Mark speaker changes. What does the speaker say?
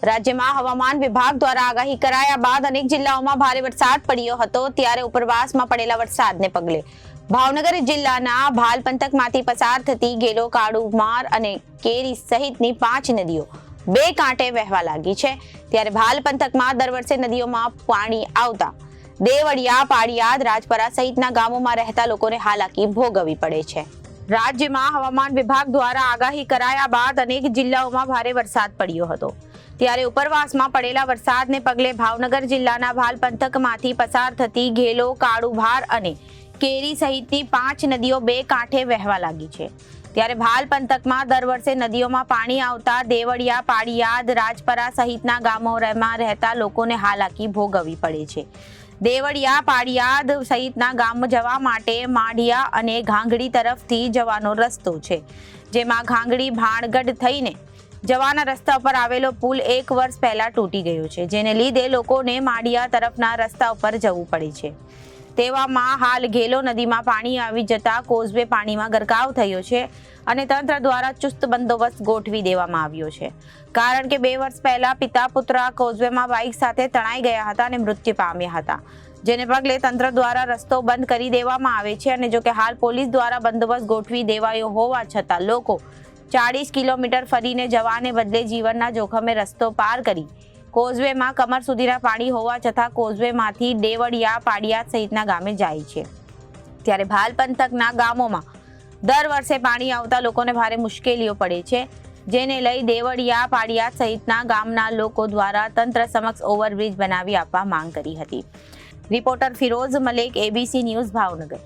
Speaker 1: રાજ્યમાં હવામાન વિભાગ દ્વારા આગાહી કરાયા બાદ અનેક જિલ્લાઓમાં ભારે વરસાદ પડ્યો હતો, ત્યારે ઉપરવાસમાં પડેલા વરસાદને પગલે ભાવનગર જિલ્લાના ભાલ પંથકમાંથી પસાર થતી ગેલો, કાળુમાર અને કેરી સહિતની 5 નદીઓ બે કાંઠે વહેવા લાગી છે। ત્યારે ભાલ પંથકમાં દર વર્ષે નદીઓમાં પાણી આવતા દેવળિયા, પાળિયાદ, રાજપરા સહિતના ગામોમાં રહેતા લોકોને હાલાકી ભોગવવી પડે છે। રાજ્યમાં હવામાન વિભાગ દ્વારા આગાહી કરાયા બાદ અનેક જિલ્લાઓમાં ભારે વરસાદ પડ્યો હતો, ત્યારે ઉપરવાસમાં પડેલા વરસાદને પગલે ભાવનગર જિલ્લાના ભાલ પંથકમાંથી પસાર થતી ગેલો, કાળુભાર અને કેરી સહિતની 5 નદીઓ બે કાંઠે વહેવા લાગી છે। ત્યારે ભાલ પંથકમાં દર વર્ષે નદીઓમાં પાણી આવતા દેવળિયા, પાળિયાદ, રાજપરા સહિતના ગામોમાં રહેતા લોકોને હાલાકી ભોગવવી પડે છે। દેવળિયા, પાળિયાદ સહિતના ગામ જવા માટે માઢિયા અને ઘાંગડી તરફથી જવાનો રસ્તો છે, જેમાં ઘાંગડી ભાણગઢ થઈને જવાના રસ્તા પર આવેલો પુલ 1 વર્ષ પહેલા તૂટી ગયો છે, જેને લીધે લોકોને માઢિયા તરફના રસ્તા ઉપર જવું પડે છે। તેવામાં હાલ ગેલો નદીમાં પાણી આવી જતા કોઝવે પાણીમાં ગરકાવ થયો છે અને તંત્ર દ્વારા ચુસ્ત બંદોબસ્ત ગોઠવી દેવામાં આવ્યો છે, કારણ કે 2 વર્ષ પહેલા પિતા પુત્ર કોઝવેમાં બાઇક સાથે તણાઈ ગયા હતા અને મૃત્યુ પામ્યા હતા, જેને પગલે તંત્ર દ્વારા રસ્તો બંધ કરી દેવામાં આવે છે। અને જોકે હાલ પોલીસ દ્વારા બંદોબસ્ત ગોઠવી દેવાયો હોવા છતાં લોકો 40 કિલોમીટર ફરીને જવાને બદલે જીવનના જોખમે રસ્તો પાર કરી કોઝવેમાં કમર સુધીના પાણી હોવા છતાં કોઝવેમાંથી દેવળિયા, પાળિયાદ સહિતના ગામે જાય છે। ત્યારે ભાલ પંથકના ગામોમાં દર વર્ષે પાણી આવતા લોકોને ભારે મુશ્કેલીઓ પડે છે, જેને લઈ દેવળિયા, પાળિયાદ સહિતના ગામના લોકો દ્વારા તંત્ર સમક્ષ ઓવરબ્રિજ બનાવી આપવા માંગ કરી હતી। Reporter Firoz Malek, ABC news, Bhavnagar.